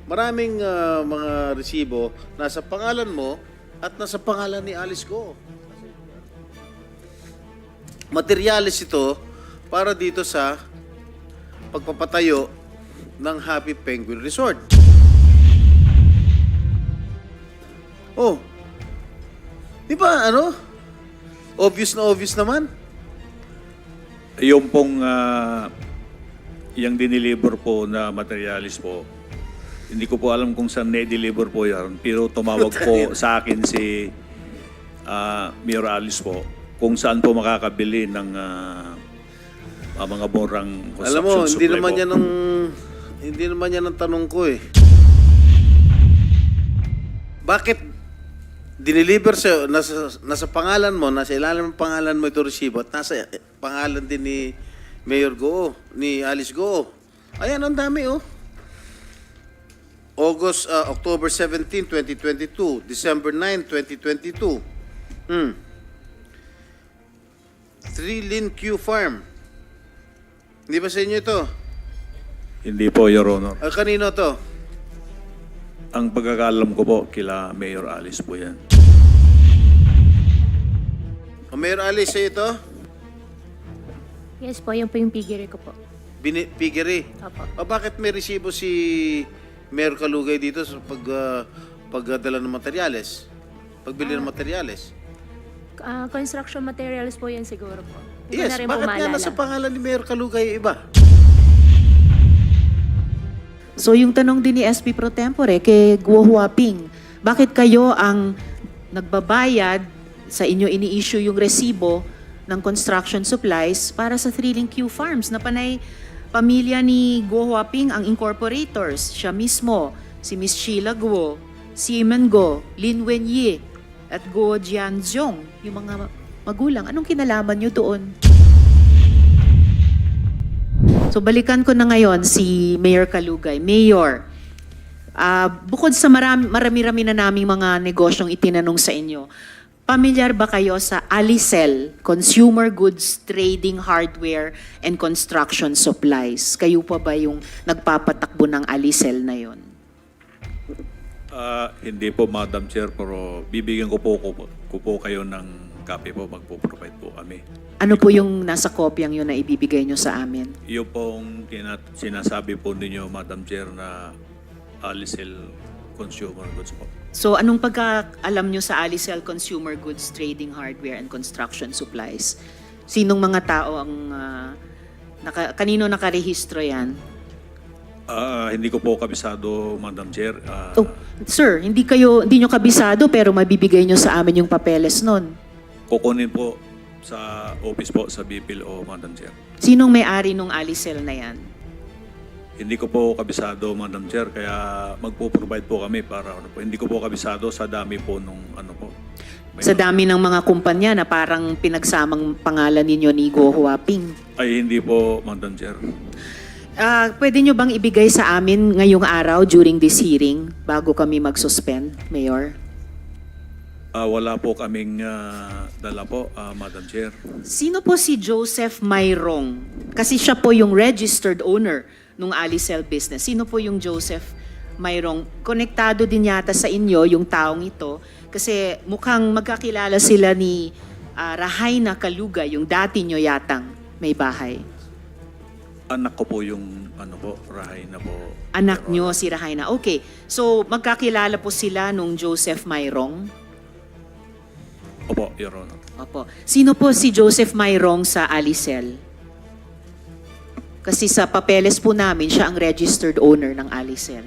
Maraming mga resibo nasa pangalan mo at nasa pangalan ni Alice Go. Materialis ito para dito sa pagpapatayo ng Happy Penguin Resort. Oh, di ba obvious na obvious naman. Yung pong yung diniliver po na materialis po, hindi ko po alam kung saan na-deliver po yan. Pero tumawag po sa akin si Mayor Alice po kung saan po makakabili ng mga murang construction Alam mo, supply po. Hindi naman yan ang tanong ko eh. Bakit diniliver sa nasa pangalan mo, nasa ilalim ng pangalan mo ito resibo at nasa pangalan din ni Mayor Go, ni Alice Go. Ayan, ang dami oh. October 17, 2022, December 9, 2022. 3 Lin Q Farm. Hindi ba sa inyo ito? Hindi po, Your Honor. Kanino to? Ang pagkakalam ko po, kila Mayor Alice po yan. Mayor Alice, sa'yo ito? Yes po, yun po yung piggery ko po. Piggery? Opo. Bakit may resibo si Mayor Kalugay dito sa pagdala ng materyales? Pagbili ng materyales? Construction materials po yan siguro po. Hindi Yes, na rin bakit po nga maalala. nasa pangalan ni Mayor Kalugay iba? So yung tanong din ni SP Pro Tempore kay Guo Huaping, bakit kayo ang nagbabayad sa inyo ini-issue yung resibo ng construction supplies para sa Thrilling Q Farms na panay pamilya ni Guo Huaping ang incorporators, siya mismo, si Miss Sheila Guo, Simon Guo, Lin Wenyi, at Guo Jianzhong, yung mga magulang. Anong kinalaman nyo doon? So balikan ko na ngayon si Mayor Kalugay. Mayor, bukod sa marami-rami na naming mga negosyong itinanong sa inyo, pamilyar ba kayo sa Alicel, Consumer Goods Trading Hardware and Construction Supplies? Kayo pa ba yung nagpapatakbo ng Alicel na yon? Hindi po, Madam Chair, pero bibigyan ko po kayo ng copy po, magpo-provide po kami. Ano po yung nasa kopyang yun na ibibigay nyo sa amin? Yung pong sinasabi po ninyo, Madam Chair, na Alicel Consumer Goods po. So anong pagkaalam nyo sa Alicel Consumer Goods Trading Hardware and Construction Supplies? Sinong mga tao ang kanino nakarehistro yan? Hindi ko po kabisado, Madam Chair. Sir, hindi nyo kabisado pero mabibigay nyo sa amin yung papeles nun. Kukunin po sa office po sa BPLO, Madam Chair. Sinong may-ari nung Alicel na yan? Hindi ko po kabisado, Madam Chair, kaya magpo-provide po kami para po. Hindi ko po kabisado sa dami po nung po. Sa dami ng mga kumpanya na parang pinagsamang pangalan ninyo ni Guo Huaping. Ay, hindi po, Madam Chair. Pwede nyo bang ibigay sa amin ngayong araw during this hearing bago kami mag-suspend, Mayor? Wala po kaming dala po, Madam Chair. Sino po si Joseph Mayrong? Kasi siya po yung registered owner ng Alicel business. Sino po yung Joseph Mayrong? Konektado din yata sa inyo yung taong ito kasi mukhang magkakilala sila ni Rahaina Kalugay, yung dati nyo yatang may bahay. Anak ko po yung Rahaina po. Anak nyo si Rahaina. Okay. So magkakilala po sila nung Joseph Mayrong? Opo, Your Honor. Opo. Sino po si Joseph Mayrong sa Alicel? Kasi sa papeles po namin, siya ang registered owner ng Alicel.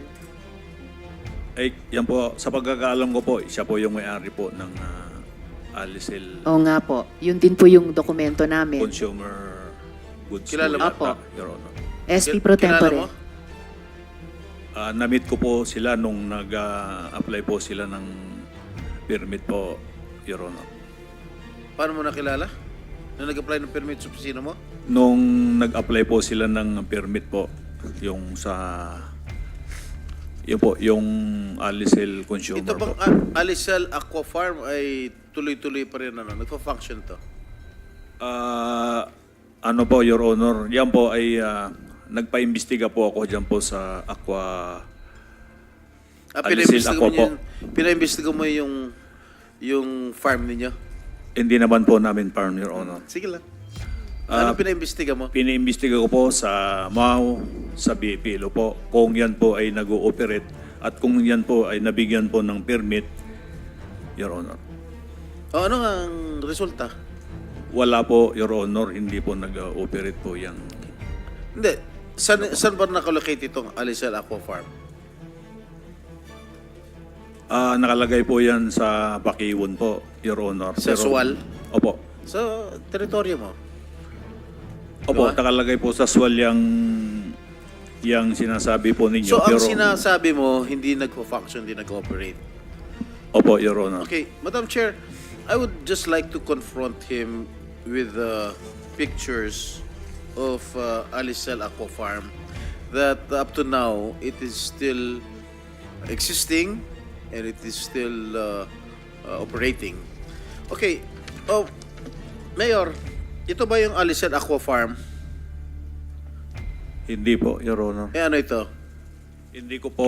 Ay, yan po, sa pagkakaalam ko po, siya po yung may-ari po ng Alicel Oo nga po. Yun din po yung dokumento namin. Consumer Goods. Kilala po mo? yata, Your Honor. SP Pro Kilala Tempore. mo? Na-meet ko po sila nung nag-apply po sila ng permit po, Your Honor. Paano mo nakilala? Na nag-apply ng permit sa opisina mo? Nung nag-apply po sila ng permit po, yung yung Alicel Consumer Ito bang po. Alicel Aqua Farm ay tuloy-tuloy pa rin nagpa-function to? Ano po, Your Honor, yan po ay nagpa-imbestiga po ako dyan po sa Aqua Alisil pinaimbestiga ako mo po. pinaimbestiga mo yung farm ninyo? Hindi naman po namin farm, Your Honor. Sige lang. Ano pinaimbestiga mo? Piniimbestiga ko po sa MAU, sa BPLO po, kung yan po ay nag-ooperate at kung yan po ay nabigyan po ng permit, Your Honor. O ano ang resulta? Wala po, Your Honor, hindi po nag-ooperate po yan. Hindi. Saan ba nakalocate itong Alisal Aqua Farm? Nakalagay po yan sa Bakiwon po, Your Honor. Sa Suwal? Opo. Sa teritoryo mo? Opo, Diba? nakalagay po sa Suwal yung sinasabi po ninyo. So ang Your sinasabi mo, hindi nagpo-function, hindi nag-operate. Opo, Your Honor. Okay, Madam Chair, I would just like to confront him with pictures of Alisal Aqua Farm that up to now, it is still existing and it is still operating. Okay, Mayor, ito ba yung Alisal Aqua Farm? Hindi po, Your Honor. Ano ito? Hindi ko po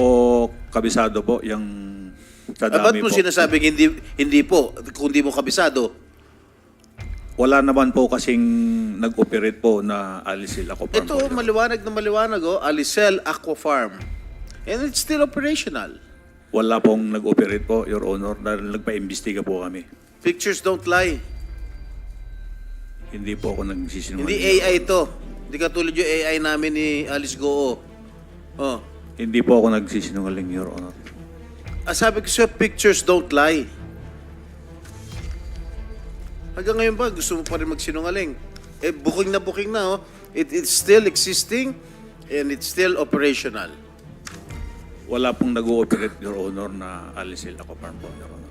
kabisado po yung sa Ba't dami mo po. sinasabing hindi po, kung di mo kabisado? Wala naman po kasing nag-operate po na Alisil Aqua Farm. Ito, po. maliwanag na maliwanag, Alisal Aqua Farm. And it's still operational. Wala pong nag-operate po, Your Honor, dahil nagpa-imbestiga po kami. Pictures don't lie. Hindi po ako nagsisinungaling. Hindi AI ito. Hindi katulad yung AI namin ni Alice Goo. Oh. Hindi po ako nagsisinungaling, Your Honor. Sabi ko sa'yo, pictures don't lie. Hanggang ngayon ba, gusto mo pa rin magsinungaling? Booking na, oh. It's still existing and it's still operational. Wala pong nag-ooperate, Your Honor, na Alisil Aqua Farm po, Your Honor.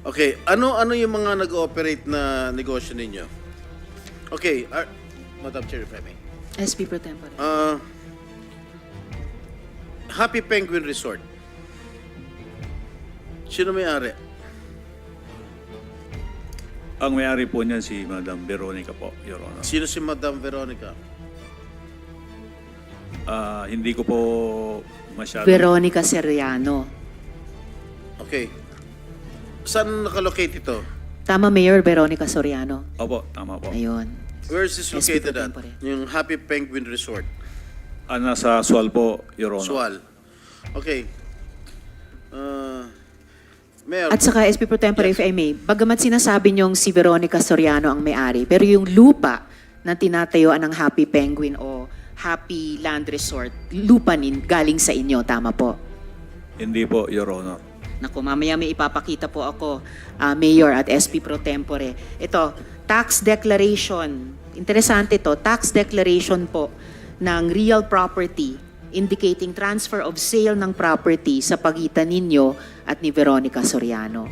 Okay, ano yung mga nag-ooperate na negosyo ninyo? Okay, Madam Chair, if I may. SP Pro Tempore. Happy Penguin Resort. Sino may-ari? Ang may-ari po niyan si Madam Veronica po, Your Honor. Sino si Madam Veronica? Hindi ko po masyado... Veronica Seriano. Okay. Saan nakalocate ito? Tama, Mayor, Veronica Soriano. Opo, tama po. Ayun. Where is this SP located Pro at? Tempore. Yung Happy Penguin Resort. Nasa Sual po, Your Honor. Sual. Okay. Mayor, At saka, SP Pro Tempore, if I may, bagamat sinasabi niyong si Veronica Soriano ang may-ari, pero yung lupa na tinatayuan ng Happy Penguin o Happy Land Resort, lupa galing sa inyo, tama po? Hindi po, Your Honor. Naku, mamaya may ipapakita po ako, Mayor at SP Pro Tempore. Ito, tax declaration. Interesante to, tax declaration po ng real property indicating transfer of sale ng property sa pagitan ninyo at ni Veronica Soriano.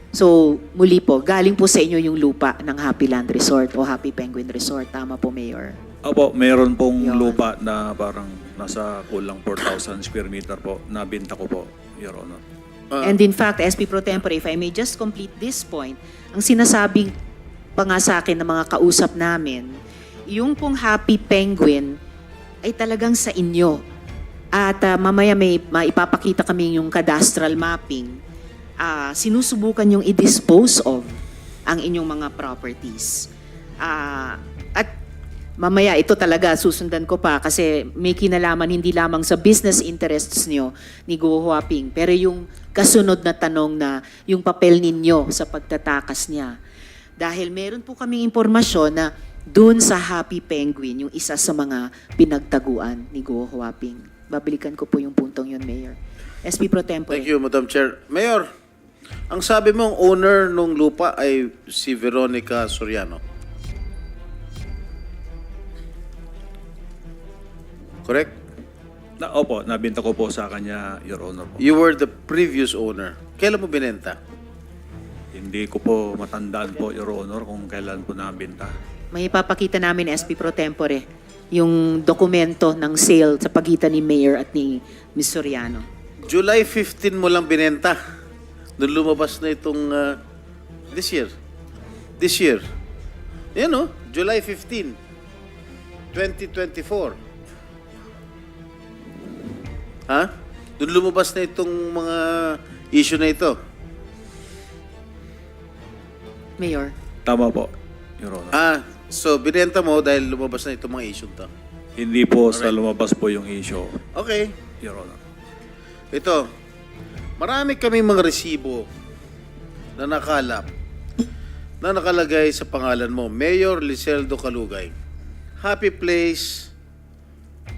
So, muli po, galing po sa inyo yung lupa ng Happy Land Resort o Happy Penguin Resort. Tama po, Mayor? Opo, meron pong Yun. lupa na parang nasa kulang 4,000 square meter po. Nabinta ko po, Your Honor. And in fact, SP Pro Tempore, if I may just complete this point, ang sinasabing pa nga sa akin ng mga kausap namin, yung pong Happy Penguin ay talagang sa inyo. At mamaya may maipapakita kami yung cadastral mapping. Sinusubukan yung i-dispose of ang inyong mga properties. At mamaya ito talaga susundan ko pa kasi may kinalaman hindi lamang sa business interests nyo ni Guo Huaping, pero yung kasunod na tanong na yung papel ninyo sa pagtatakas niya. Dahil meron po kaming impormasyon na dun sa Happy Penguin, yung isa sa mga pinagtaguan ni Guo Huaping. Babalikan ko po yung puntong yun, Mayor. SP Pro Tempore. thank you, Madam Chair. Mayor, ang sabi mo, ang owner ng lupa ay si Veronica Soriano. Correct? Opo, nabinta ko po sa kanya, Your Honor po. You were the previous owner. Kailan mo binenta? Hindi ko po matandaan po, Your Honor, kung kailan po nabinta. May ipapakita namin, SP Pro Tempore, yung dokumento ng sale sa pagitan ni Mayor at ni Ms. Soriano. July 15 mo lang binenta. Doon lumabas na itong this year. This year. Yan o, July 15, 2024. Ha? Doon lumabas na itong mga issue na ito. Mayor. Tama po, Your Honor. So binenta mo dahil lumabas na itong mga issue to. Hindi po sa lumabas po yung issue, Okay. Your Honor. Ito, marami kaming mga resibo na nakalap na nakalagay sa pangalan mo, Mayor Liseldo Calugay. Happy Place,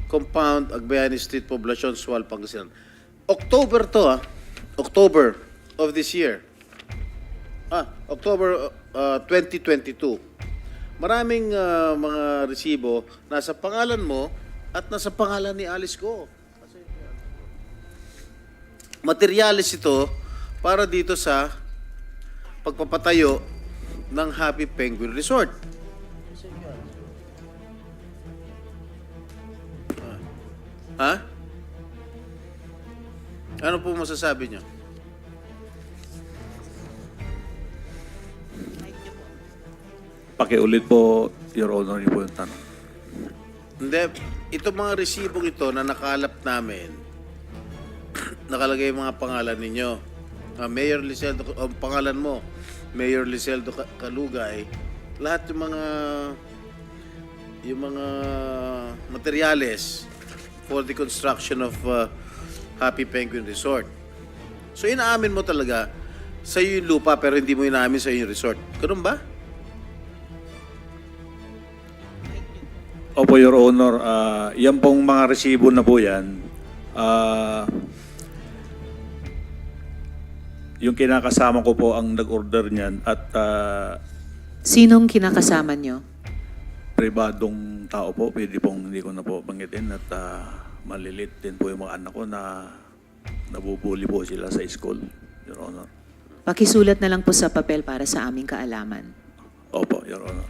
Compound, Agbayani Street, Poblacion, Sual, Pangasinan. October to October of this year. October 2022. Maraming mga resibo nasa pangalan mo at nasa pangalan ni Alice Go. Materyales ito para dito sa pagpapatayo ng Happy Penguin Resort. Ha? Ano po masasabi niyo? Pakiulit po, Your Honor, yun po yung tanong. Hindi, itong mga resibong ito na nakalap namin, nakalagay yung mga pangalan ninyo. Mayor Liseldo, ang pangalan mo, Mayor Liseldo Calugay, lahat yung mga materyales for the construction of Happy Penguin Resort. So inaamin mo talaga sa iyo yung lupa pero hindi mo inaamin sa iyo yung resort. Ganun ba? Opo, Your Honor, yan pong mga resibo na po yan, yung kinakasama ko po ang nag-order niyan at Sinong kinakasama nyo? pribadong tao po, pwede pong hindi ko na po banggitin at malilit din po yung mga anak ko na nabubuli po sila sa school, Your Honor. Pakisulat na lang po sa papel para sa aming kaalaman. Opo, Your Honor.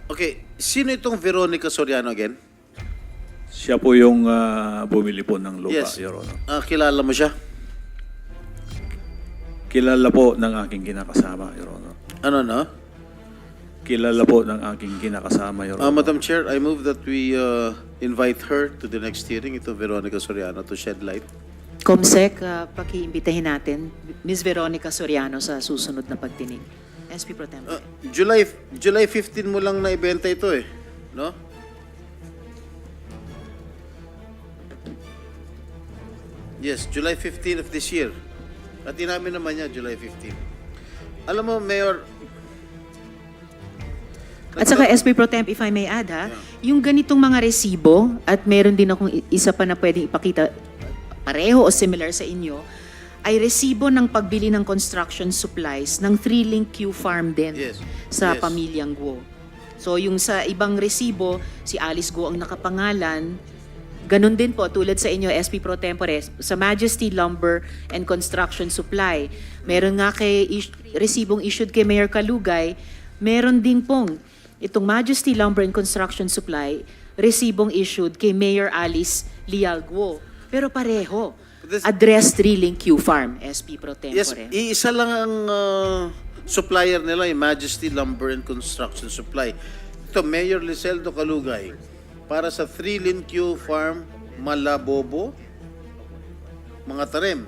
Okay, sino itong Veronica Soriano again? Siya po yung bumili po ng lupa, Yes. Your Honor. Kilala mo siya? Kilala po ng aking kinakasama, Your Honor. Ano na? Kilala po ng aking kinakasama, Your Honor. Madam Chair, I move that we invite her to the next hearing, ito Veronica Soriano, to shed light. Comsec, pakiimbitahin natin Ms. Veronica Soriano sa susunod na pagdinig. SP Pro Tempore. July 15 mo lang naibenta ito eh, no? Yes, July 15 of this year. At inamin naman niya, July 15. Alam mo, Mayor... At saka SP Pro Temp, if I may add yung ganitong mga resibo, at meron din akong isa pa na pwedeng ipakita, pareho o similar sa inyo, ay resibo ng pagbili ng construction supplies ng 3-Link Q Farm din Yes. sa Yes. pamilyang Guo. So yung sa ibang resibo, si Alice Guo ang nakapangalan. Ganun din po, tulad sa inyo, SP Pro Tempore, sa Majesty Lumber and Construction Supply. Meron nga resibong issued kay Mayor Calugay, meron din pong itong Majesty Lumber and Construction Supply, resibong issued kay Mayor Alice Lial Guo. Pero pareho. Address 3-Link Q Farm, SP Pro Yes, Tempore. iisa lang ang supplier nila, yung Majesty Lumber and Construction Supply. Ito, Mayor Liseldo Calugay, para sa 3-Link Q Farm, Malabobo, mga tarim,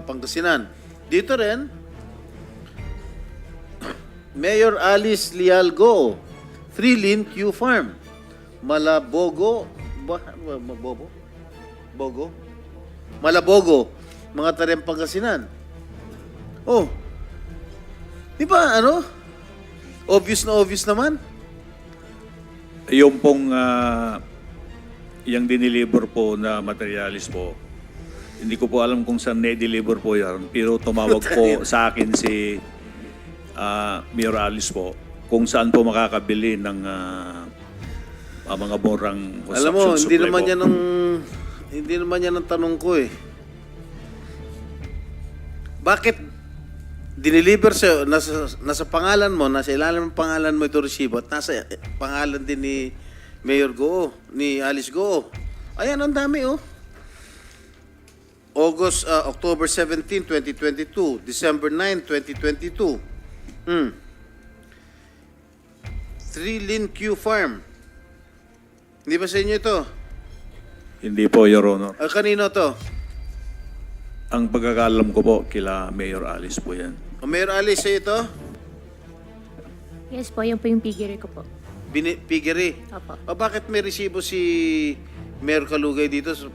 Pangasinan. Dito rin, Mayor Alice Lialgo, 3-Link Q Farm, Malabogo, Malabogo, mga tarim Pangasinan. Oh, di ba obvious naman. Yung pong yung dineliver po na materialis po, hindi ko po alam kung saan na-deliver po yan, pero tumawag po sa akin si Mayor Alice po kung saan po makakabili ng mga murang construction Alam mo, supply hindi naman yan ang tanong ko eh. Bakit dineliver sa nasa pangalan mo, nasa ilalim ng pangalan mo ito resibo at nasa pangalan din ni Mayor Go, ni Alice Go. Ayan, ang dami oh. October 17, 2022, December 9, 2022. 3-Link Q Farm. Hindi ba sa inyo ito? Hindi po, Your Honor. Kanino to? Ang pagkakalam ko po, kila Mayor Alice po yan. O Mayor Alice, sa'yo ito? Yes po, yun po yung piggery ko po. Piggery. Opo. O bakit may resibo si Mayor Kalugay dito sa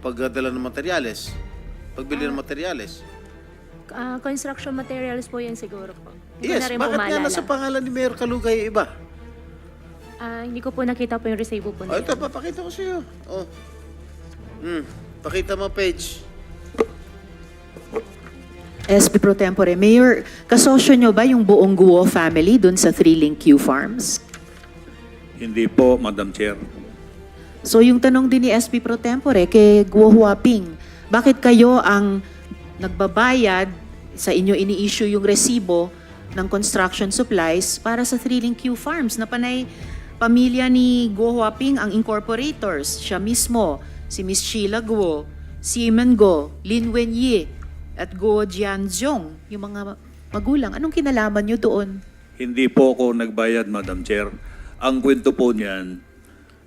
pagdala ng materyales? Pagbili ng materyales? Construction materials po yan siguro po. Hindi ko Yes, na rin po bakit nga maalala. nasa pangalan ni Mayor Kalugay iba? Hindi ko po nakita po yung resibo po O nila. ito, papakita ko sa'yo. O. Pakita mo page. SP Pro Tempore, Mayor, kasosyo nyo ba yung buong Guo family dun sa Thrilling Q Farms? Hindi po, Madam Chair. So yung tanong din ni SP Pro Tempore kay Guo Huaping, bakit kayo ang nagbabayad sa inyo ini-issue yung resibo ng construction supplies para sa Thrilling Q Farms na panay pamilya ni Guo Huaping ang incorporators, siya mismo, si Miss Sheila Guo, Simon Guo, Lin Wenyi, at Guo Jianzhong, yung mga magulang. Anong kinalaman nyo doon? Hindi po ako nagbayad, Madam Chair. Ang kwento po niyan,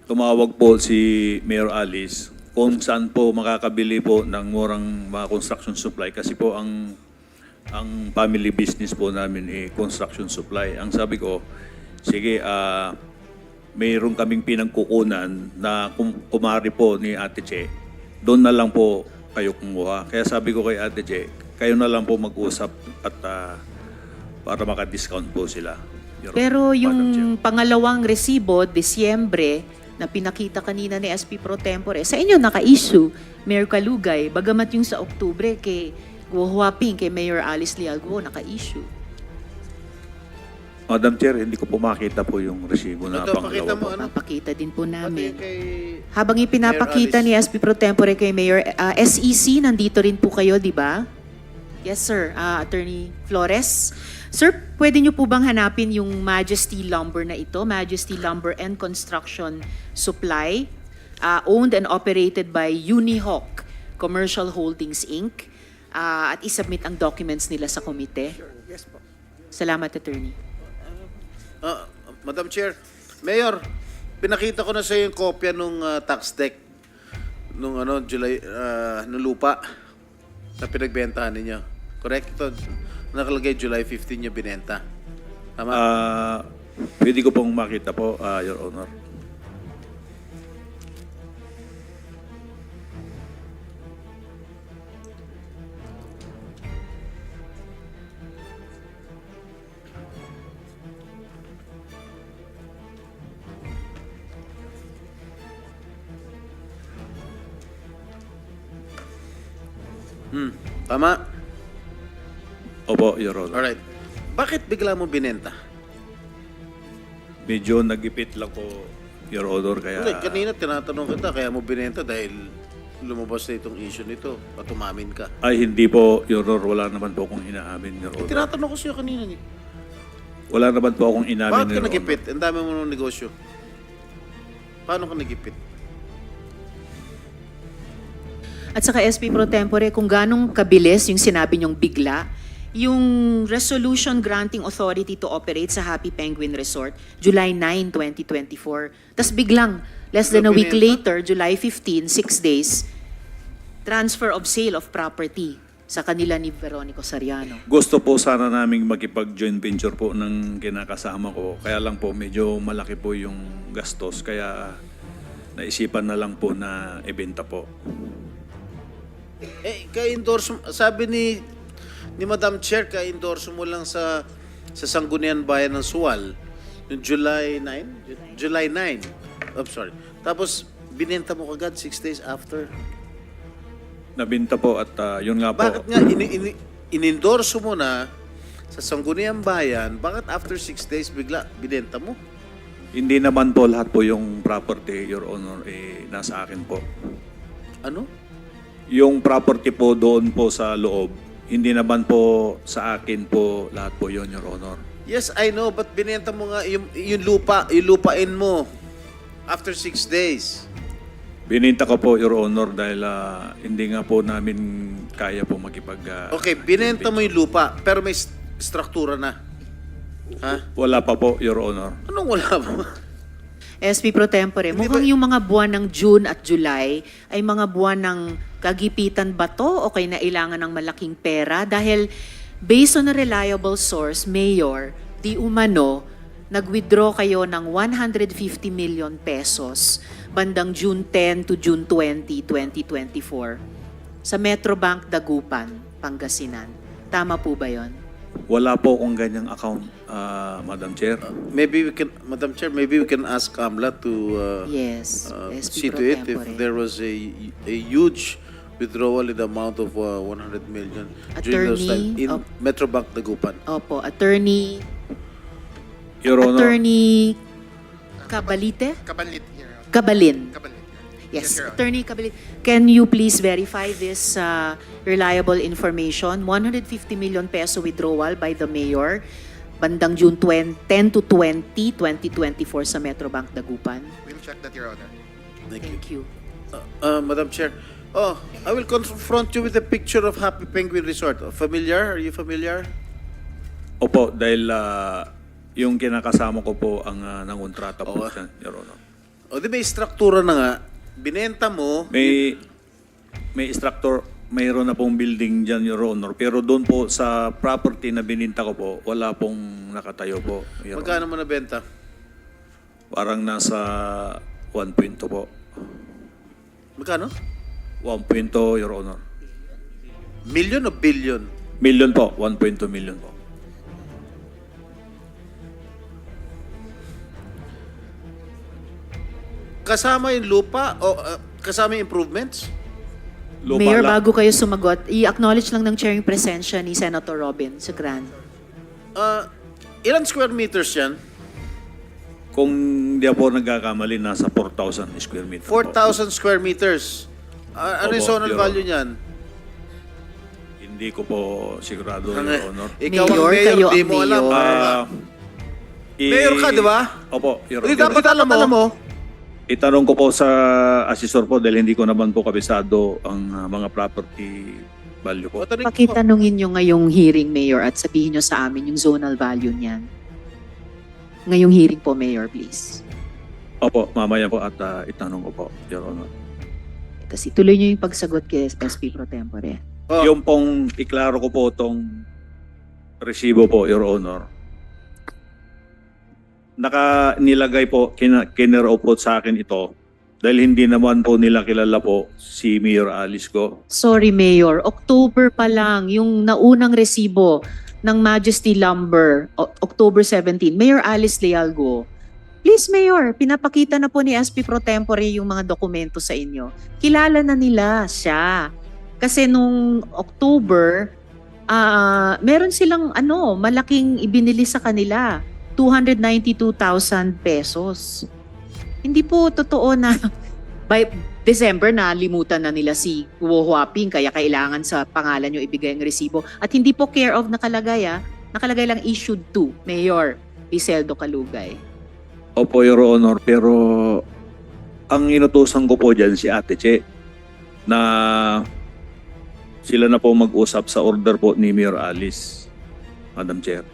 tumawag po si Mayor Alice kung saan po makakabili po ng murang mga construction supply kasi po ang family business po namin construction supply. Ang sabi ko, sige, mayroon kaming pinagkukunan na kumari po ni Ate Che. Doon na lang po kayo kumuha. Kaya sabi ko kay Ate Che, kayo na lang po mag-usap at para maka-discount po sila. Pero Madam Chair. yung pangalawang resibo, Disyembre, na pinakita kanina ni SP Pro Tempore, sa inyo naka-issue, Mayor Kalugay, bagamat yung sa Oktubre kay Guo Huaping, kay Mayor Alice Leal Guo, naka-issue. Madam Chair, hindi ko po makita po yung resibo na Ito, pangalawa pakita mo, po. ano? Papakita din po Pati namin. kay... Habang ipinapakita Mayor ni SP Pro Tempore kay Mayor SEC, nandito rin po kayo, di ba? Yes, sir. Attorney Flores. Sir, pwede niyo po bang hanapin yung Majesty Lumber na ito? Majesty Lumber and Construction Supply, owned and operated by Unihawk Commercial Holdings, Inc. At isubmit ang documents nila sa komite. Yes po. Salamat, Attorney. Madam Chair, Mayor, pinakita ko na sa yung kopya nung tax deck nung July nung lupa na pinagbentahan ninyo. Correct? Ito, nakalagay July 15 niya binenta. Tama? Pwede ko pong makita po, Your Honor. Tama? Opo, Your Honor. Alright. Bakit bigla mo binenta? Medyo nag-ipit lang po, Your Honor, kaya... Ulit, kanina tinatanong kita, kaya mo binenta dahil lumabas na itong issue nito at umamin ka. Ay, hindi po, Your Honor. Wala naman po akong inaamin, Your Honor. Tinatanong ko sa'yo kanina. Wala naman po akong inamin, Bakit ka Your nagipit? Ang dami mo ng negosyo. Paano ka nagipit? At saka SP Pro Tempore, kung ganong kabilis yung sinabi niyong bigla, yung resolution granting authority to operate sa Happy Penguin Resort, July 9, 2024. Tapos biglang, less than a week later, July 15, 6 days, transfer of sale of property sa kanila ni Veronico Sariano. Gusto po sana naming makipag-joint venture po ng kinakasama ko. Kaya lang po, medyo malaki po yung gastos. Kaya naisipan na lang po na ibenta po. Ka-endorse, sabi ni Madam Chair, ka-endorse mo lang sa Sangguniang Bayan ng Suwal, yung July 9? July 9. Oh, sorry. Tapos, binenta mo kagad 6 days after. Nabinta po at yun nga po. Bakit nga in-endorse mo na sa Sangguniang Bayan, bakit after 6 days bigla binenta mo? Hindi naman po lahat po yung property, Your Honor, nasa akin po. Ano? Yung property po doon po sa loob, hindi naman po sa akin po lahat po yun, Your Honor. Yes, I know, but binenta mo nga yung lupain mo after 6 days. Bininta ko po, Your Honor, dahil hindi nga po namin kaya po makipag... Okay, binenta mo yung lupa, pero may struktura na. Ha? Wala pa po, Your Honor. Anong wala mo? SP Pro Tempore, Hindi mukhang ba- yung mga buwan ng June at July ay mga buwan ng kagipitan ba to o kailangan ng malaking pera? Dahil based on a reliable source, Mayor, di umano, nag-withdraw kayo ng 150 million pesos bandang June 10 to June 20, 2024 sa Metrobank Dagupan, Pangasinan. Tama po ba yon? Wala po akong ganyang account, Madam Chair. Madam Chair, maybe we can ask Amla to Yes, see SP to Pro it if Tempore. there was a huge withdrawal in the amount of 100 million during those Attorney, time in Metrobank Dagupan. Opo, Attorney Your Honor, Attorney Cabalite? Kabalit, Your Honor. Kabalin. Kabalit. Yes, Your Honor. Attorney Cabalin. Can you please verify this reliable information? 150 million peso withdrawal by the mayor bandang June 10 to 20, 2024 sa Metrobank Dagupan. We'll check that, Your Honor. Thank you. Madam Chair, I will confront you with a picture of Happy Penguin Resort. Familiar? Are you familiar? opo, dahil yung kinakasama ko po ang nangontrata po Oo. siya, Your Honor. O di may struktura na nga. Binenta mo. May structure, mayroon na pong building dyan, Your Honor. Pero doon po sa property na bininta ko po, wala pong nakatayo po, Your Honor. Magkano mo nabenta? Parang nasa 1.2 po. Magkano? 1.2, Your Honor. Million o billion? Million po, 1.2 million po. Kasama yung lupa o kasama yung improvements? Lupa Mayor, lang. bago kayo sumagot, i-acknowledge lang ng chair yung presensya ni Senator Robin Sagran. Ilan square meters yan? Kung di ako nagkakamali, nasa 4,000 square meter po. 4,000 square meters. Ano yung Opo, zonal Your value niyan? Hindi ko po sigurado, Your Honor. Ikaw ang Mayor, mayor, kayo di ang mo alam. mayor. Mayor ka, di ba? Opo, Your Hindi Honor. dapat alam mo. Itanong ko po sa assessor po dahil hindi ko naman po kabisado ang mga property value po. Pakitanungin nyo ngayong hearing, Mayor, at sabihin nyo sa amin yung zonal value niyan. Ngayong hearing po, Mayor, please. Opo, mamaya po at itanong ko po, Your Honor. Tapos ituloy nyo yung pagsagot kay SP Pro Tempore. Yung pong iklaro ko po itong resibo po, Your Honor. Nilagay po, kinero po sa akin ito dahil hindi naman po nila kilala po si Mayor Alice Go. Sorry, Mayor. October pa lang, yung naunang resibo ng Majesty Lumber, October 17. Mayor Alice Lealgo. Please, Mayor, pinapakita na po ni SP Pro Tempore yung mga dokumento sa inyo. Kilala na nila siya. Kasi nung October, meron silang malaking ibinili sa kanila. 292,000 pesos. Hindi po totoo na by December na limutan na nila si Guo Huaping kaya kailangan sa pangalan nyo ibigay ang resibo. At hindi po care of nakalagay nakalagay lang issued to Mayor Iseldo Calugay. Opo, Your Honor, pero ang inutusan ko po dyan si Ate Che na sila na po mag-usap sa order po ni Mayor Alice, Madam Chair.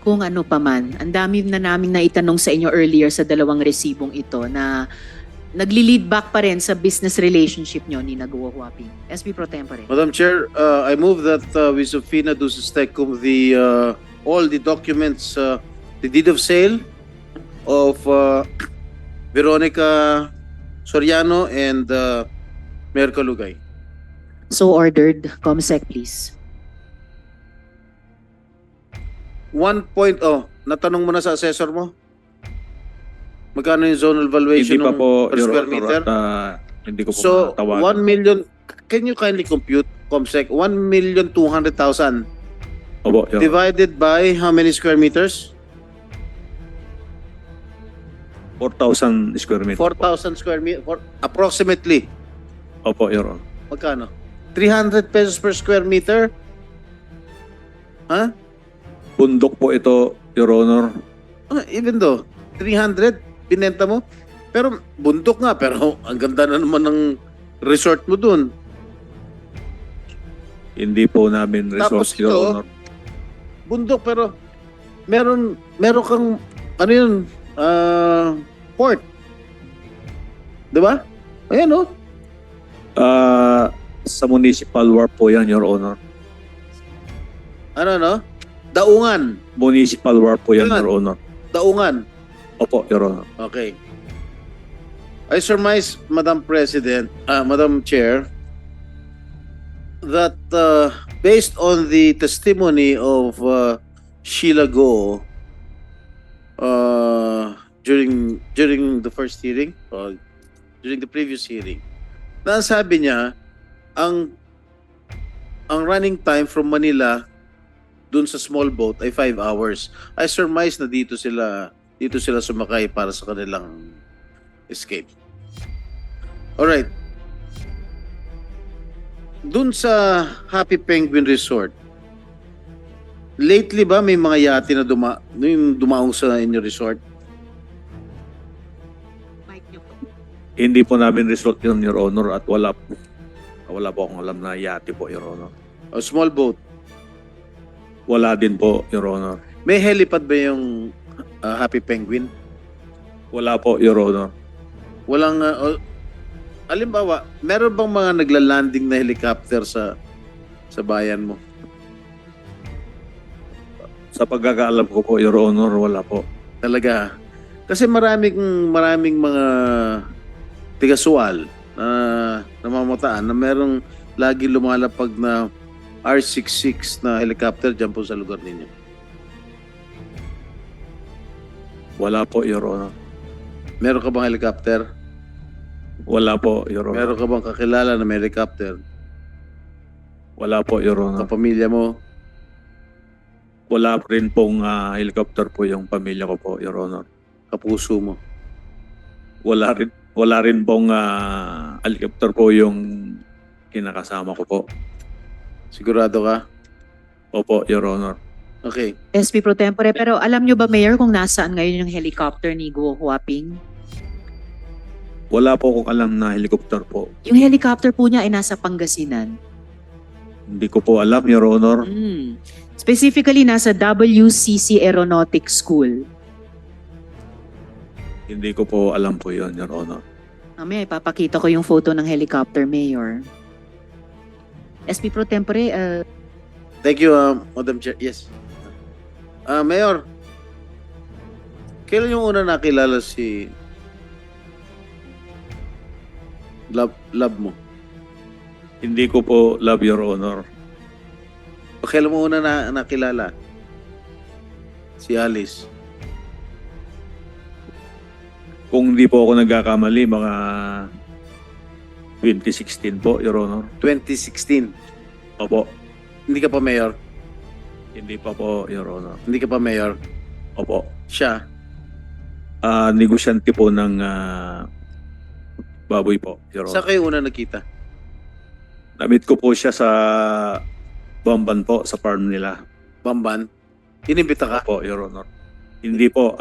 Kung ano pa man, ang dami na namin naitanong sa inyo earlier sa dalawang resibong ito na nagli-lead back pa rin sa business relationship nyo ni Guo Huaping. SP Pro Tempore. Madam Chair, I move that we subpoena duces tecum all the documents, the deed of sale of Veronica Soriano and Mayor Calugay. So ordered. Comsec, please. 1.0, natanong mo na sa assessor mo? Magkano yung zonal valuation Hindi pa ng po, per Your square Honor, meter? at hindi ko po So, matawagan. 1 million, can you kindly compute, Comsec, 1,200,000 Opo, Your Honor. divided by how many square meters? 4,000 square meter. 4,000 square meter, approximately. Opo, Your Honor. Magkano? 300 pesos per square meter? Ha? Bundok po ito, Your Honor. Even though, 300, binenta mo? Pero bundok nga, pero ang ganda na naman ng resort mo dun. Hindi po namin resource, Tapos Your ito, Honor. Bundok, pero meron kang, ano yun, Port. Di ba? Ayan, oh. Sa municipal warp po yan, Your Honor. Ano, no? Daungan. Municipal warp po yan, Yan. Your Honor. Daungan. Opo, Your Honor. Okay. I surmise, Madam President, Madam Chair, that based on the testimony of Sheila Go during the first hearing, during the previous hearing, na sabi niya, ang running time from Manila dun sa small boat ay 5 hours. I surmise na dito sila sumakay para sa kanilang escape. Alright. Dun sa Happy Penguin Resort, lately ba may mga yate na dumaong sa inyo resort? Hindi po namin result yun, Your Honor, at wala po akong alam na yate po, Your Honor. O small boat? Wala din po, Your Honor. May helipad ba yung Happy Penguin? Wala po, Your Honor. Walang, alimbawa, meron bang mga nagla-landing na helicopter sa bayan mo? Sa pagkakaalam ko po, Your Honor, wala po. Talaga. Kasi maraming mga tiga-suwal na namamataan na merong lagi lumalapag na R66 na helicopter dyan po sa lugar ninyo. Wala po, Your Honor. Meron ka bang helicopter? Wala po, Your Honor. Meron ka bang kakilala na may helicopter? Wala po, Your Honor. Kapamilya mo? Wala rin pong helicopter po yung pamilya ko po, Your Honor. Kapuso mo? Wala rin pong helicopter po yung kinakasama ko po. Sigurado ka? Opo, Your Honor. Okay. SP Pro Tempore, pero alam nyo ba, Mayor, kung nasaan ngayon yung helicopter ni Guo Huaping? Wala po akong alam na helicopter po. Yung helicopter po niya ay nasa Pangasinan. Hindi ko po alam, Your Honor. Specifically, nasa WCC Aeronautics School. Hindi ko po alam po yun, Your Honor. Mamaya, ipapakita ko yung photo ng helicopter, Mayor. SP Pro Tempore, Thank you, Madam Chair. Yes. Mayor, kailan yung una nakilala si love mo? Hindi ko po love, Your Honor. O kailan mo una nakilala si Alice? Kung hindi po ako nagkakamali, mga 2016 po, Your Honor. 2016. Opo. Hindi ka pa mayor? Hindi pa po, Your Honor. Hindi ka pa mayor? Opo. Siya? Negosyante po ng baboy po, Your Saan Honor. kayo una nakita? Namit ko po siya sa Bamban po, sa farm nila. Bamban? Inimbita ka? Opo, Your Honor. Hindi po,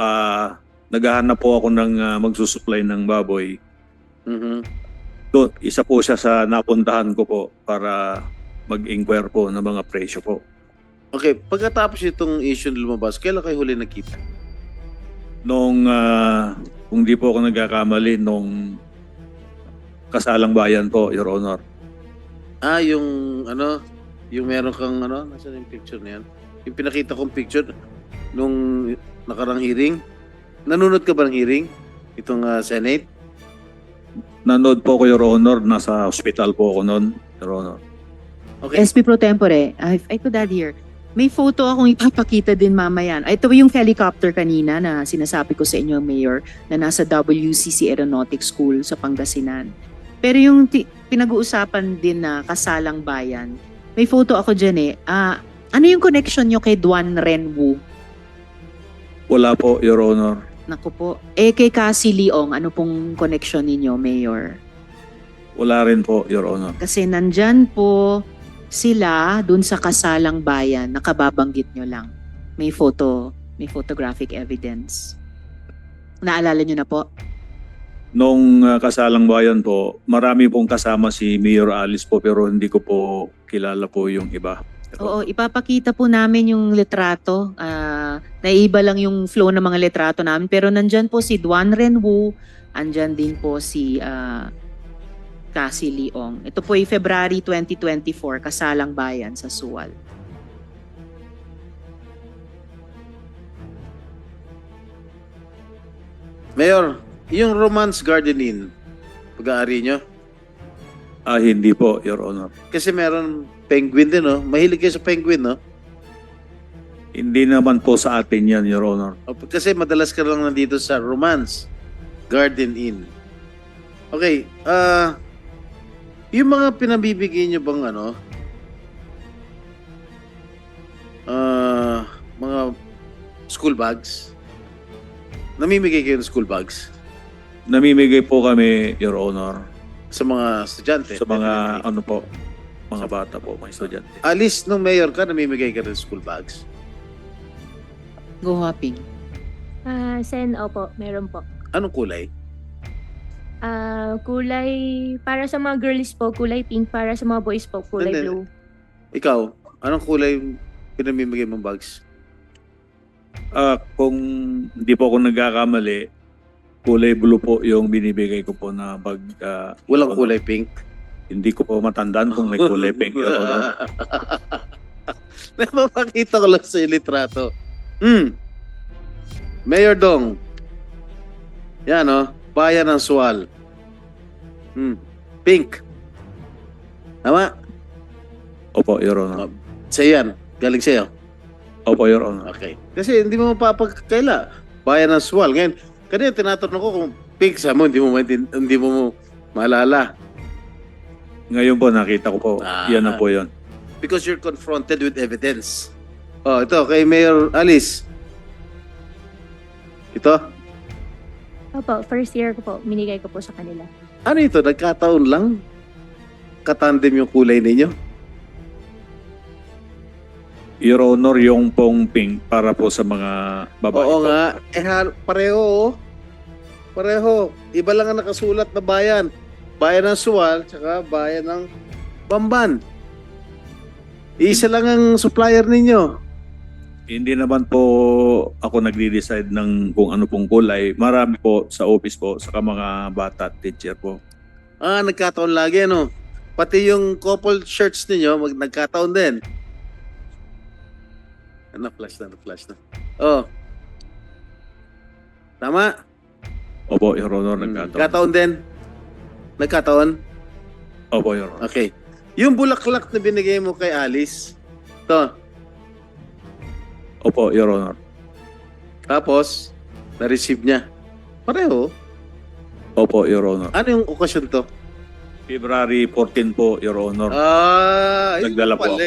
naghahanap po ako ng magsusupply ng baboy. Mhm. Doon, isa po siya sa napuntahan ko po para mag-inquire po ng mga presyo po. Okay, pagkatapos itong issue na lumabas, kailan kayo huli nakita? Nung, kung di po ako nagkakamali, nung kasalang bayan po, Your Honor. Yung yung meron kang nasaan yung picture na yan? Yung pinakita kong picture nung nakarang hearing. Nanonood ka ba ng hearing? Itong Senate? Nanood po ko, Your Honor. Nasa hospital po ako noon, Your Honor. Okay. SP Pro Tempore, I could add here, may photo akong ipapakita din mamaya. Ito yung helicopter kanina na sinasabi ko sa inyo, Mayor, na nasa WCC Aeronautics School sa Pangasinan. Pero yung pinag-uusapan din na kasalang bayan, may photo ako dyan ano yung connection nyo kay Duan Renwu? Wala po, Your Honor. Naku po. Kay Cassie Leong, ano pong connection ninyo, Mayor? Wala rin po, Your Honor. Kasi nandyan po sila dun sa kasalang bayan, nakababanggit nyo lang. May photographic evidence. Naalala nyo na po? Nung kasalang bayan po, marami pong kasama si Mayor Alice po pero hindi ko po kilala po yung iba. Oo, ipapakita po namin yung litrato. Naiiba lang yung flow ng mga litrato namin. Pero nandyan po si Duan Renwu, andyan din po si Cassie Leong. Ito po ay February 2024, Kasalang Bayan sa Sual. Mayor, yung Romance Garden Inn, pag-aari nyo? Hindi po, Your Honor. Kasi meron penguin din, no? Mahilig kayo sa penguin, no? Hindi naman po sa atin yan, Your Honor. Kasi madalas ka lang nandito sa Romance Garden Inn. Okay, yung mga pinabibigay nyo bang mga school bags? Namimigay kayo ng school bags Namimigay po kami, Your Honor, sa mga estudyante? sa mga mga bata po, mga estudyante. Alis nung mayor ka, namimigay ka ng school bags? Go Huaping. Sen, opo, meron po. Anong kulay? Kulay, para sa mga girls po, kulay pink. Para sa mga boys po, kulay Hindi. blue. Ikaw, anong kulay yung pinamimigay mong bags? Kung hindi po ako nagkakamali, kulay blue po yung binibigay ko po na bag. Walang kulay pink? Hindi ko po matandaan kung may kulay pink, Your Honor. Napapakita ko lang sa litrato. Mayor Dong. Yan, Bayan ng Sual. Pink. Tama? Opo, Your Honor. Sa'yo yan. Galing sa'yo. Opo, Your Honor. Okay. Kasi hindi mo mapapagkaila. Bayan ng Sual. Ngayon, kanina tinatanong ko kung pink sa mo, hindi mo maalala. Ngayon po, nakita ko po. Yan na po yun. Because you're confronted with evidence. Ito, kay Mayor Alice. Ito. Opo, first year ko po, minigay ko po sa kanila. Ano ito? Nagkataon lang? Katandem yung kulay ninyo? Your Honor, yung pong pink para po sa mga babae Oo po. nga. Pareho. Pareho. Iba lang ang nakasulat na bayan. Bayan ng Sual, tsaka bayan ng Bamban. Isa lang ang supplier ninyo. Hindi naman po ako nagde-decide ng kung ano pong kulay. Marami po sa office po, saka mga bata at teacher po. Nagkataon lagi, Pati yung couple shirts ninyo, nagkataon din. Na-flash na. Tama? Opo, Your Honor, nagkataon. Nagkataon din? Nagkataon? Opo, Your Honor. Okay. Yung bulaklak na binigay mo kay Alice, to. Opo, Your Honor. Tapos, na-receive niya. Pareho. Opo, Your Honor. Ano yung okasyon to? February 14 po, Your Honor. Nagdala Nagdala po pala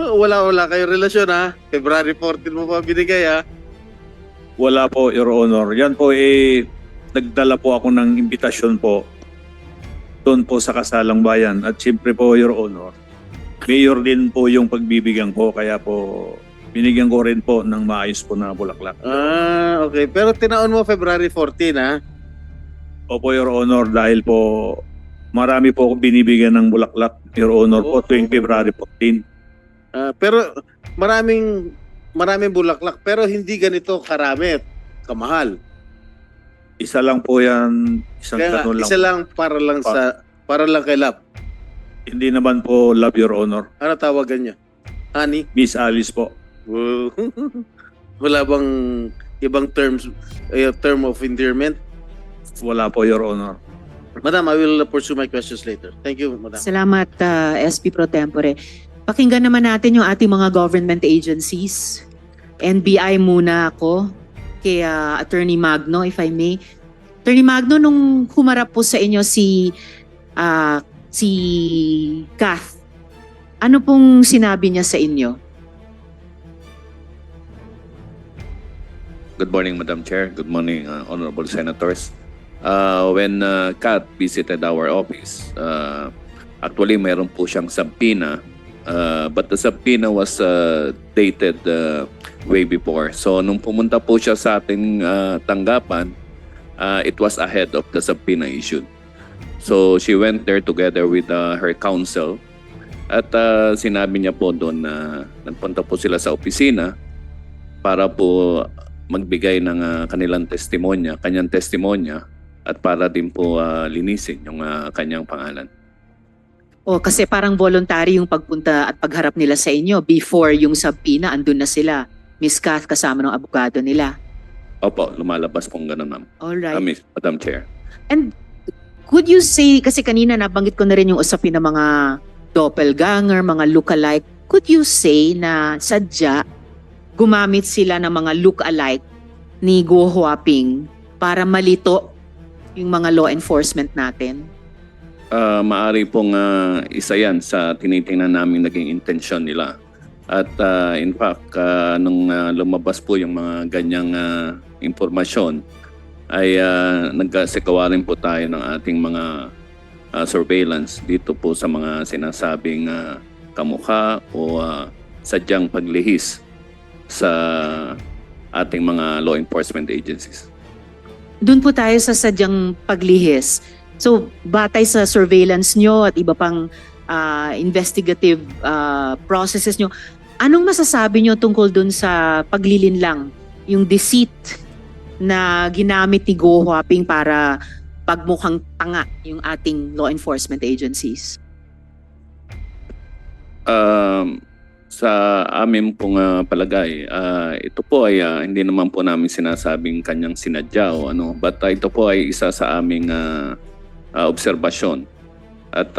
Wala kayo relasyon, ha? February 14 mo pa binigay, ha? Wala po, Your Honor. Yan po nagdala po ako ng imbitasyon po doon po sa Kasalang Bayan. At siyempre po, Your Honor, mayor din po yung pagbibigyan ko. Kaya po, binigyan ko rin po ng maayos po na bulaklak. Okay. Pero tinaon mo February 14, ha? Opo, Your Honor, dahil po marami po ako binibigyan ng bulaklak, Your Honor, po tuwing February 14. Pero maraming bulaklak, pero hindi ganito karami, kamahal. Isa lang po yan, isang Kaya ganun lang. isa lang para lang kay Lap. Hindi naman po love, Your Honor. Ano tawagan niya? Honey? Miss Alice po. Wala bang ibang term of endearment? Wala po, Your Honor. Madam, I will pursue my questions later. Thank you, Madam. Salamat, SP Pro Tempore. Pakinggan naman natin yung ating mga government agencies. NBI muna ako kay Attorney Magno, if I may. Attorney Magno, nung humarap po sa inyo si Kath, ano pong sinabi niya sa inyo? Good morning, Madam Chair. Good morning, honorable senators. When Kat visited our office, actually meron po siyang subpoena, but the subpoena was dated way before. So nung pumunta po siya sa ating tanggapan, it was ahead of the subpoena issued. So she went there together with her counsel, At sinabi niya po doon na nagpunta po sila sa opisina para po magbigay ng kanyang testimonya at para din po linisin yung kanyang pangalan. O kasi parang voluntary yung pagpunta at pagharap nila sa inyo before yung subpoena, andun na sila. Miss Kath kasama ng abogado nila. Opo, lumalabas pong ganun, ma'am. Alright. Madam Chair. And could you say, kasi kanina nabanggit ko na rin yung usapin ng mga doppelganger, mga look-alike. Could you say na sadya gumamit sila ng mga look-alike ni Guo Huaping para malito yung mga law enforcement natin? Maari pong isa yan sa tinitingnan namin naging intensyon nila. At in fact, nung lumabas po yung mga ganyang impormasyon, ay nagkasikawa rin po tayo ng ating mga surveillance dito po sa mga sinasabing kamukha o sadyang paglihis sa ating mga law enforcement agencies. Doon po tayo sa sadyang paglihis. So, batay sa surveillance nyo at iba pang investigative processes nyo, anong masasabi nyo tungkol doon sa paglilinlang, yung deceit na ginamit ni Guo Huaping para pagmukhang tanga yung ating law enforcement agencies? Sa amin pong palagay, ito po ay hindi naman po namin sinasabing kanyang sinadya o ano, but ito po ay isa sa aming obserbasyon. At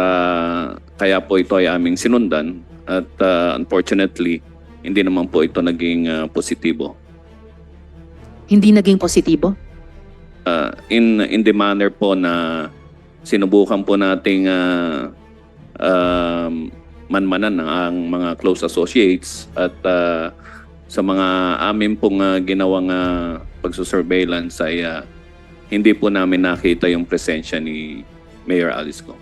kaya po ito ay aming sinundan at unfortunately, hindi naman po ito naging positibo. Hindi naging positibo? In the manner po na sinubukan po nating manmanan ang mga close associates at sa mga amin pong ginawang pagsusurveillance ay hindi po namin nakita yung presensya ni Mayor Alice Go.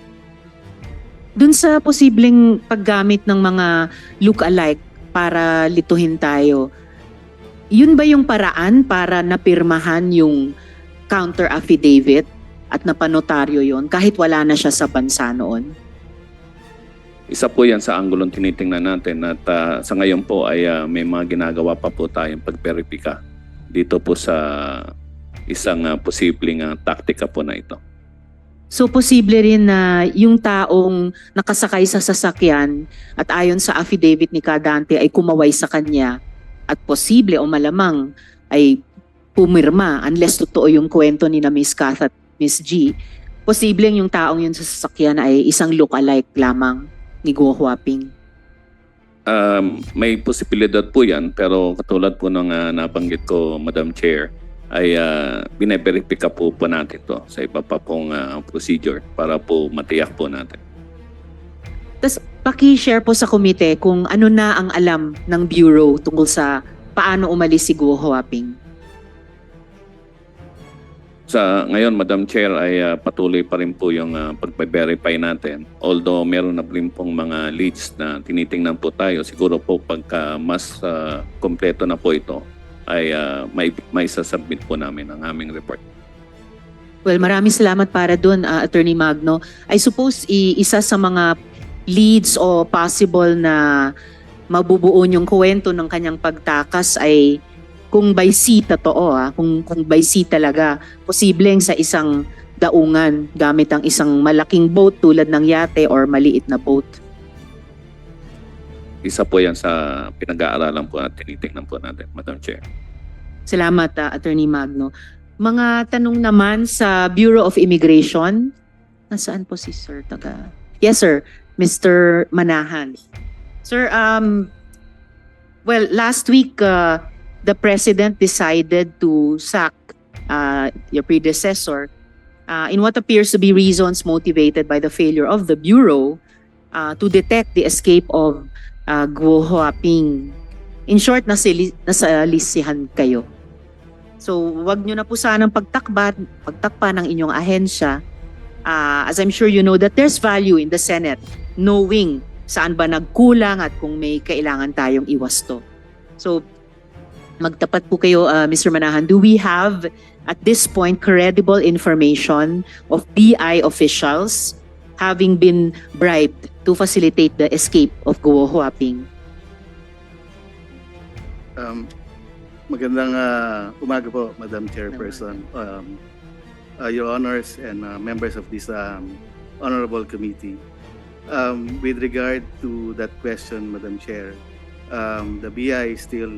Dun sa posibleng paggamit ng mga look-alike para lituhin tayo, yun ba yung paraan para napirmahan yung counter affidavit at napanotaryo yon kahit wala na siya sa bansa noon? Isa po yan sa anggulong tinitingnan natin at sa ngayon po ay may mga ginagawa pa po tayong pagperipika dito po sa isang posibleng taktika po na ito. So posible rin na yung taong nakasakay sa sasakyan at ayon sa affidavit ni Kadante ay kumaway sa kanya at posible o malamang ay pumirma unless totoo yung kwento ni na Miss Kath at Miss G. Posibleng yung taong yun sa sasakyan ay isang look-alike lamang ni Guo Huaping. May posibilidad po yan pero katulad po ng nabanggit ko, Madam Chair, ay bine-verify po natin to sa iba pa pong procedure para po matiyak po natin. Tapos paki-share po sa komite kung ano na ang alam ng Bureau tungkol sa paano umalis si Guo Huaping. Sa ngayon, Madam Chair, ay patuloy pa rin po yung pag-verify natin. Although meron na rin pong mga leads na tinitingnan po tayo, siguro po pagka mas kompleto na po ito, ay may sasubmit po namin ang aming report. Well, maraming salamat para doon, Attorney Magno. I suppose isa sa mga leads o possible na mabubuo yung kwento ng kanyang pagtakas ay kung by sea totoo, kung by sea talaga, posibleng sa isang daungan gamit ang isang malaking boat tulad ng yate or maliit na boat. Isa po yan sa pinag-aaralan po at tinitingnan po natin, Madam Chair. Salamat, Attorney Magno. Mga tanong naman sa Bureau of Immigration. Nasaan po si Sir? Yes, sir. Mr. Manahan. Sir, well, last week, the President decided to sack your predecessor in what appears to be reasons motivated by the failure of the Bureau to detect the escape of Guo Huaping. In short, nasa lisihan kayo. So, wag nyo na po sanang pagtakpa ng inyong ahensya. As I'm sure you know that there's value in the Senate knowing saan ba nagkulang at kung may kailangan tayong iwasto. So, magtapat po kayo, Mr. Manahan. Do we have at this point credible information of BI officials having been bribed to facilitate the escape of Guo Huaping? Magandang umaga po, Madam Chairperson, Your Honors and members of this honorable committee. With regard to that question, Madam Chair, the BI is still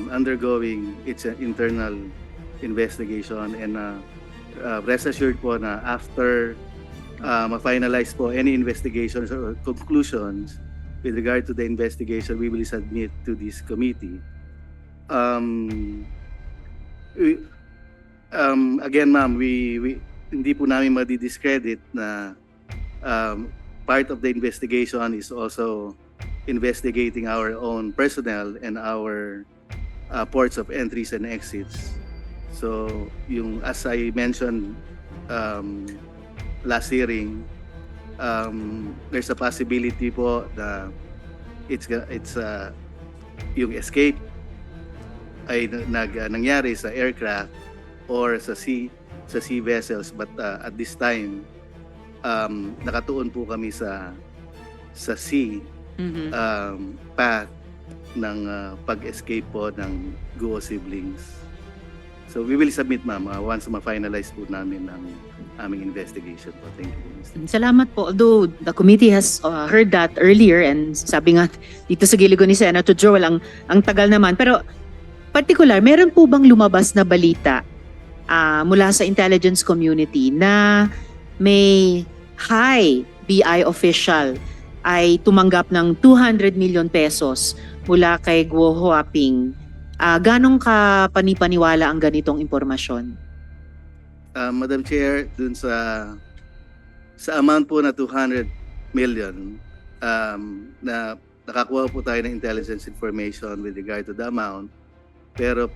undergoing its internal investigation, and rest assured po na after ma-finalize po any investigations or conclusions with regard to the investigation, we will submit to this committee. Again, ma'am, we hindi po namin madi-discredit na part of the investigation is also investigating our own personnel and our ports of entries and exits. So, as I mentioned last hearing, there's a possibility po na it's yung escape ay nangyari sa aircraft or sa sea vessels, but at this time nakatuon po kami sa sea path ng pag-escape po ng Guo siblings. So we will submit, ma'am, once ma-finalize po namin ang aming investigation po. Thank you, Mr. Salamat po. Although the committee has heard that earlier, and sabi nga dito sa giligo ni Senator Joel, ang tagal naman. Pero particular, meron po bang lumabas na balita mula sa intelligence community na may high BI official ay tumanggap ng 200 million pesos mula kay Guo Huaping? Ganong ka panipaniwala ang ganitong impormasyon? Madam Chair, dun sa amount po na 200 million, na nakakuha po tayo ng intelligence information with regard to the amount. Pero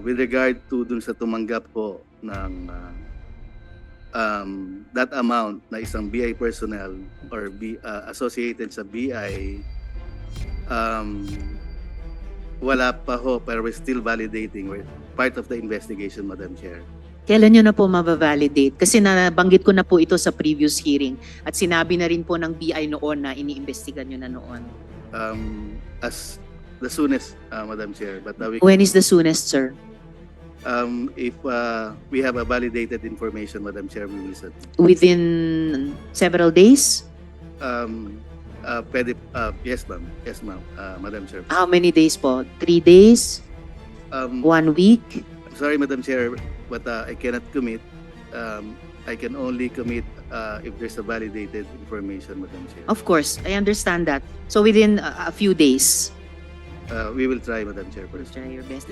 with regard to dun sa tumanggap po ng that amount na isang BI personnel or associated sa BI, wala pa ho, pero we're still validating. We're part of the investigation, Madam Chair. Kailan nyo na po mabavalidate? Kasi nabanggit ko na po ito sa previous hearing at sinabi na rin po ng BI noon na iniimbestigan nyo na noon. As the soonest, Madam Chair. But When is the soonest, sir? if we have a validated information, Madam Chair, we will submit. Within several days? Yes, ma'am. Yes, ma'am. Madam Chair. How many days po? 3 days? Um, 1 week? I'm sorry, Madam Chair, but I cannot commit. I can only commit if there's a validated information, Madam Chair. Of course, I understand that. So within a few days, We will try, Madam Chair, first. try your best.